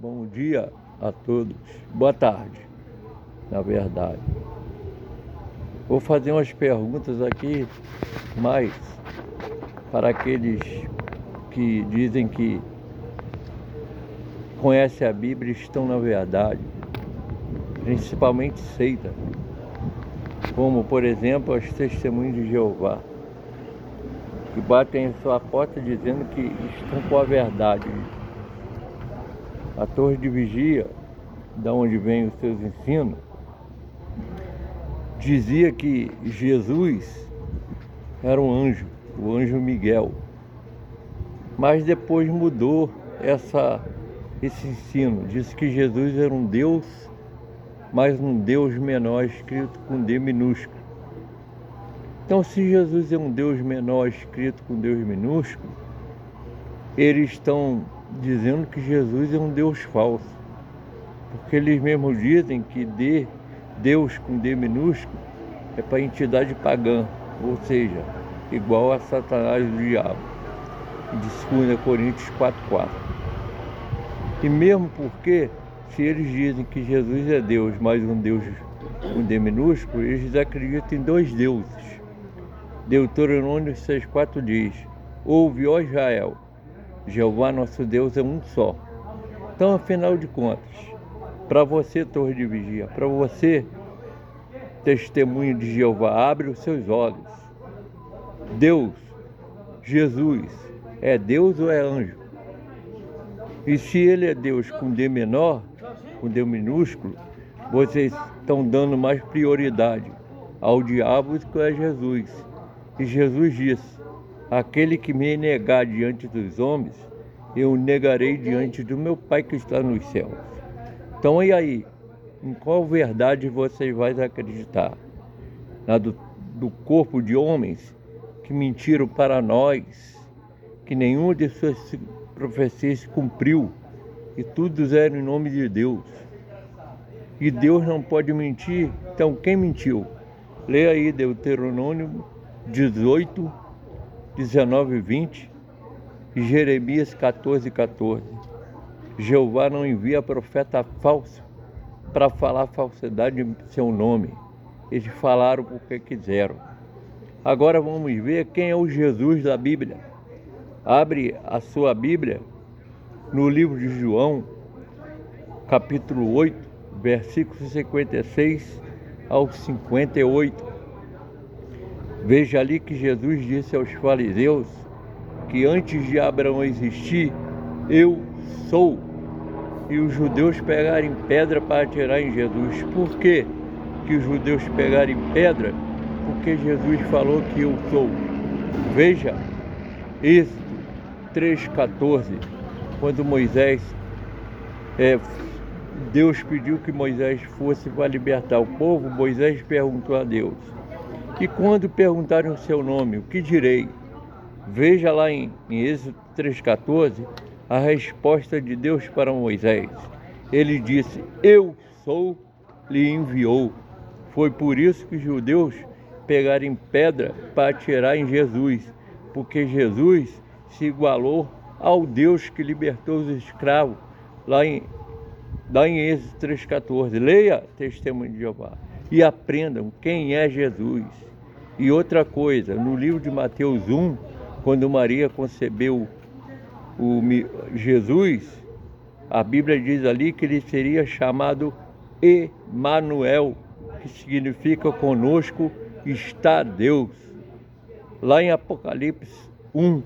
Bom dia a todos. Boa tarde, na verdade. Vou fazer umas perguntas aqui, mas para aqueles que dizem que conhecem a Bíblia e estão na verdade, principalmente seita, como por exemplo as Testemunhas de Jeová, que batem em sua porta dizendo que estão com a verdade. A torre de vigia, da onde vêm os seus ensinos, dizia que Jesus era um anjo, o anjo Miguel. Mas depois mudou esse ensino. Disse que Jesus era um Deus, mas um Deus menor, escrito com D minúsculo. Então, se Jesus é um Deus menor, escrito com Deus minúsculo, eles estão dizendo que Jesus é um Deus falso. Porque eles mesmos dizem que Deus com D minúsculo é para entidade pagã, ou seja, igual a Satanás e o diabo, de 2 Coríntios 4,4. E mesmo porque, se eles dizem que Jesus é Deus, mas um Deus com D minúsculo, eles acreditam em dois deuses. Deuteronômio 6,4 diz: ouve, ó Israel, Jeová nosso Deus é um só. Então, afinal de contas, para você, torre de vigia, para você, testemunho de Jeová, abre os seus olhos. Deus, Jesus, é Deus ou é anjo? E se ele é Deus com D menor, com D minúsculo, vocês estão dando mais prioridade ao diabo do que a Jesus. E Jesus disse: aquele que me negar diante dos homens, eu o negarei diante do meu Pai que está nos céus. Então, e aí? Em qual verdade vocês vão acreditar? Na do corpo de homens que mentiram para nós, que nenhuma de suas profecias se cumpriu, e tudo era em nome de Deus. E Deus não pode mentir, então quem mentiu? Leia aí Deuteronômio 18, 19 e 20 e Jeremias 14,14. Jeová não envia profeta falso para falar falsidade em seu nome. Eles falaram porque quiseram. Agora vamos ver quem é o Jesus da Bíblia. Abre a sua Bíblia no livro de João, capítulo 8, versículos 56 ao 58. Veja ali que Jesus disse aos fariseus que antes de Abraão existir, eu sou. E os judeus pegarem pedra para atirar em Jesus. Por quê que os judeus pegarem pedra? Porque Jesus falou que eu sou. Veja, Êxodo 3,14, quando Deus pediu que Moisés fosse para libertar o povo, Moisés perguntou a Deus: e quando perguntarem o seu nome, o que direi? Veja lá em Êxodo 3,14, a resposta de Deus para Moisés. Ele disse: eu sou, lhe enviou. Foi por isso que os judeus pegaram pedra para atirar em Jesus, porque Jesus se igualou ao Deus que libertou os escravos, lá em Êxodo 3,14. Leia Testemunho de Jeová e aprendam quem é Jesus. E outra coisa, no livro de Mateus 1, quando Maria concebeu Jesus, a Bíblia diz ali que ele seria chamado Emanuel, que significa conosco está Deus. Lá em Apocalipse 1,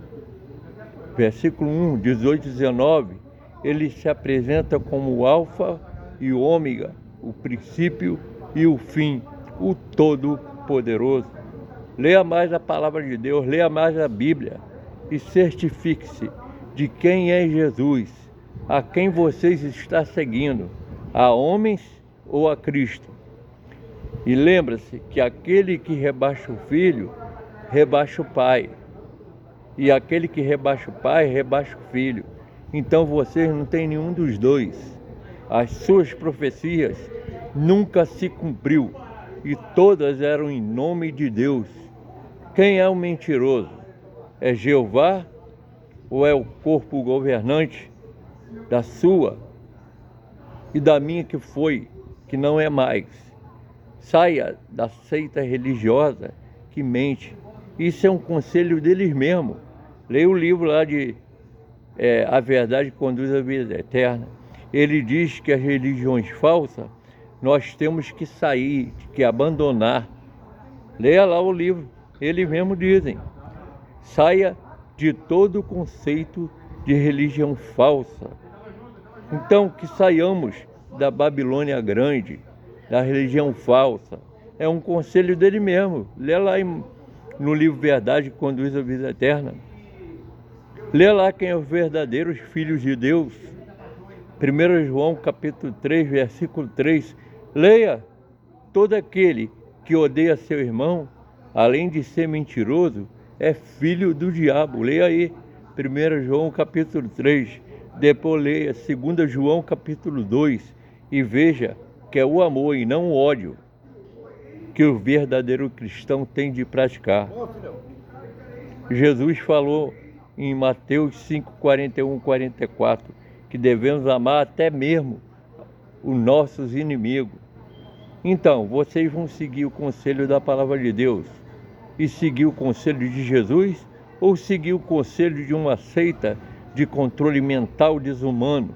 versículo 1, 18 e 19, ele se apresenta como o Alfa e o Ômega, o princípio e o fim, o Todo-Poderoso. Leia mais a palavra de Deus, leia mais a Bíblia e certifique-se de quem é Jesus, a quem vocês estão seguindo, a homens ou a Cristo. E lembra-se que aquele que rebaixa o filho, rebaixa o pai. E aquele que rebaixa o pai, rebaixa o filho. Então vocês não têm nenhum dos dois. As suas profecias nunca se cumpriu e todas eram em nome de Deus. Quem é o mentiroso? É Jeová ou é o corpo governante da sua e da minha que foi, que não é mais. Saia da seita religiosa que mente. Isso é um conselho deles mesmos. Leia o livro lá de A Verdade Conduz à Vida Eterna. Ele diz que as religiões falsas nós temos que sair, que abandonar. Leia lá o livro. Eles mesmos dizem. Saia de todo o conceito de religião falsa. Então, que saiamos da Babilônia Grande, da religião falsa. É um conselho dele mesmo. Lê lá no livro Verdade que Conduz à Vida Eterna. Lê lá quem é os verdadeiros filhos de Deus. 1 João capítulo 3, versículo 3. Leia: todo aquele que odeia seu irmão, além de ser mentiroso, é filho do diabo. Leia aí 1 João capítulo 3. Depois leia 2 João capítulo 2 e veja que é o amor e não o ódio que o verdadeiro cristão tem de praticar. Jesus falou em Mateus 5, 41, 44, que devemos amar até mesmo os nossos inimigos. Então, vocês vão seguir o conselho da palavra de Deus e seguir o conselho de Jesus, ou seguir o conselho de uma seita de controle mental desumano,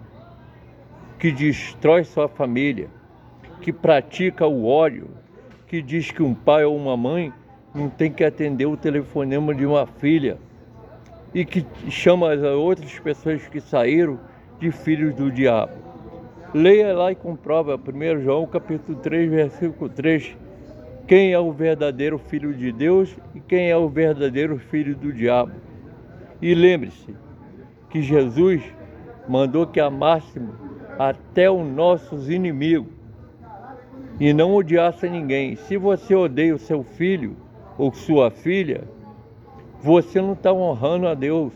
que destrói sua família, que pratica o ódio, que diz que um pai ou uma mãe não tem que atender o telefonema de uma filha, e que chama as outras pessoas que saíram de filhos do diabo. Leia lá e comprova 1 João capítulo 3, versículo 3, quem é o verdadeiro filho de Deus e quem é o verdadeiro filho do diabo. E lembre-se que Jesus mandou que amássemos até os nossos inimigos e não odiasse ninguém. Se você odeia o seu filho ou sua filha, você não está honrando a Deus,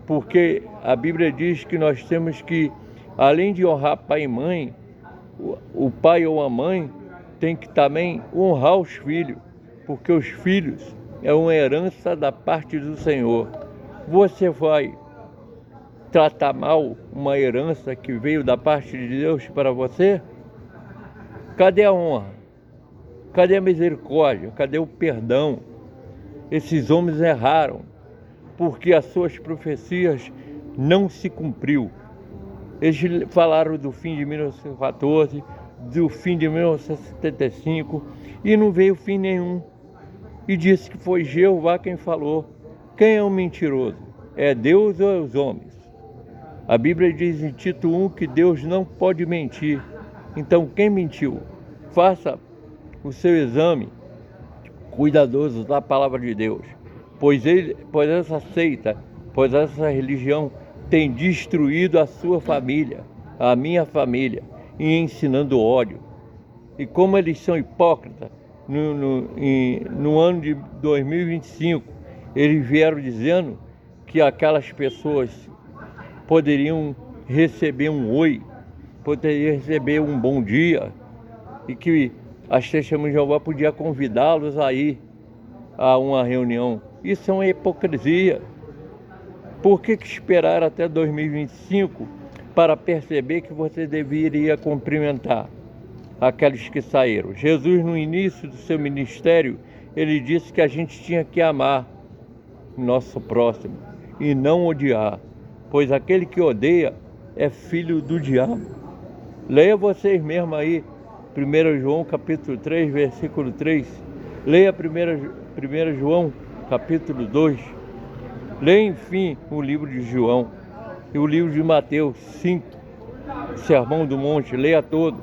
porque a Bíblia diz que nós temos que, além de honrar pai e mãe, o pai ou a mãe tem que também honrar os filhos, porque os filhos é uma herança da parte do Senhor. Você vai tratar mal uma herança que veio da parte de Deus para você? Cadê a honra? Cadê a misericórdia? Cadê o perdão? Esses homens erraram, porque as suas profecias não se cumpriu. Eles falaram do fim de 1914, do fim de 1975, e não veio fim nenhum. E disse que foi Jeová quem falou. Quem é o mentiroso? É Deus ou é os homens? A Bíblia diz em Tito 1 que Deus não pode mentir. Então quem mentiu? Faça o seu exame cuidadoso da palavra de Deus, pois essa seita, pois essa religião tem destruído a sua família, a minha família, e ensinando ódio. E como eles são hipócritas, no ano de 2025, eles vieram dizendo que aquelas pessoas poderiam receber um oi, poderiam receber um bom dia, e que as testemunhas de Jeová podiam convidá-los a ir a uma reunião. Isso é uma hipocrisia. Por que esperar até 2025 para perceber que você deveria cumprimentar aqueles que saíram? Jesus, no início do seu ministério, ele disse que a gente tinha que amar o nosso próximo e não odiar, pois aquele que odeia é filho do diabo. Leia vocês mesmos aí 1 João capítulo 3, versículo 3. Leia 1 João capítulo 2. Leia, enfim, o livro de João e o livro de Mateus 5, Sermão do Monte. Leia todo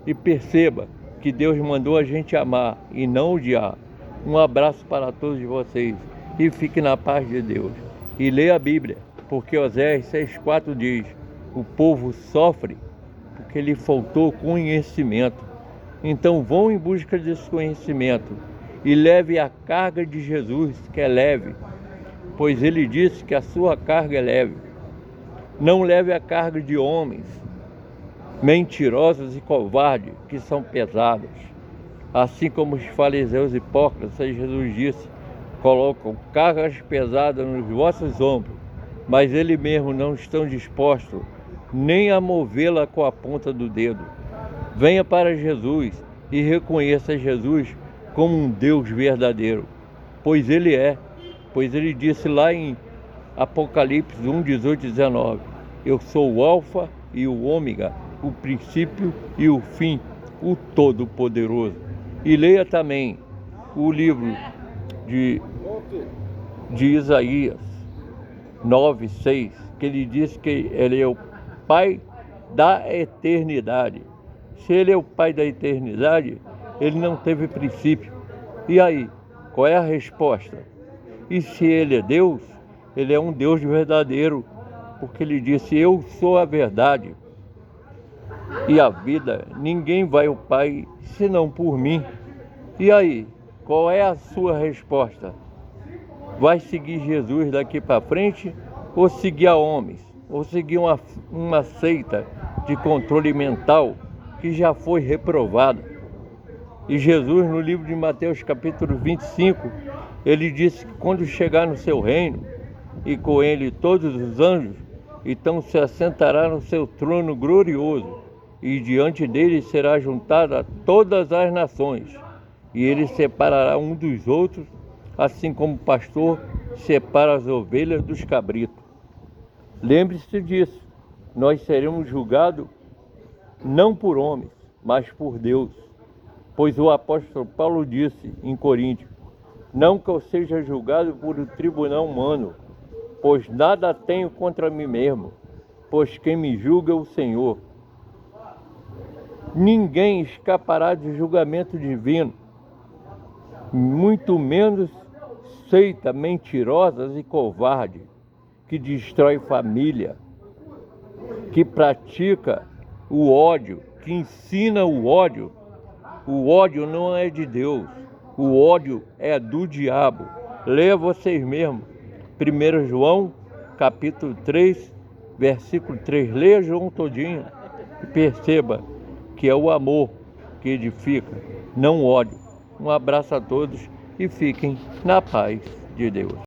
e perceba que Deus mandou a gente amar e não odiar. Um abraço para todos vocês e fique na paz de Deus. E leia a Bíblia, porque Oséias 6,4 diz: o povo sofre porque lhe faltou conhecimento. Então vão em busca desse conhecimento e leve a carga de Jesus, que é leve, pois ele disse que a sua carga é leve. Não leve a carga de homens mentirosos e covardes, que são pesados. Assim como os fariseus hipócritas, Jesus disse, colocam cargas pesadas nos vossos ombros, mas eles mesmos não estão dispostos nem a movê-la com a ponta do dedo. Venha para Jesus e reconheça Jesus como um Deus verdadeiro, pois Ele é. Pois Ele disse lá em Apocalipse 1, 18 e 19: eu sou o Alfa e o Ômega, o princípio e o fim, o Todo-Poderoso. E leia também o livro de Isaías 9, 6, que ele diz que Ele é o Pai da eternidade. Se Ele é o Pai da eternidade, Ele não teve princípio. E aí, qual é a resposta? E se Ele é Deus, Ele é um Deus verdadeiro, porque Ele disse: eu sou a verdade e a vida, ninguém vai ao Pai senão por mim. E aí, qual é a sua resposta? Vai seguir Jesus daqui para frente ou seguir a homens? Ou seguir uma seita de controle mental que já foi reprovada? E Jesus, no livro de Mateus capítulo 25, ele disse que quando chegar no seu reino, e com ele todos os anjos, então se assentará no seu trono glorioso, e diante dele será juntada todas as nações, e ele separará um dos outros, assim como o pastor separa as ovelhas dos cabritos. Lembre-se disso, nós seremos julgados não por homens, mas por Deus. Pois o apóstolo Paulo disse em Coríntios: não que eu seja julgado por um tribunal humano, pois nada tenho contra mim mesmo, pois quem me julga é o Senhor. Ninguém escapará de julgamento divino, muito menos seita mentirosas e covarde, que destrói família, que pratica o ódio, que ensina o ódio. O ódio não é de Deus, o ódio é do diabo. Leia vocês mesmos, 1 João, capítulo 3, versículo 3. Leia João todinho e perceba que é o amor que edifica, não o ódio. Um abraço a todos e fiquem na paz de Deus.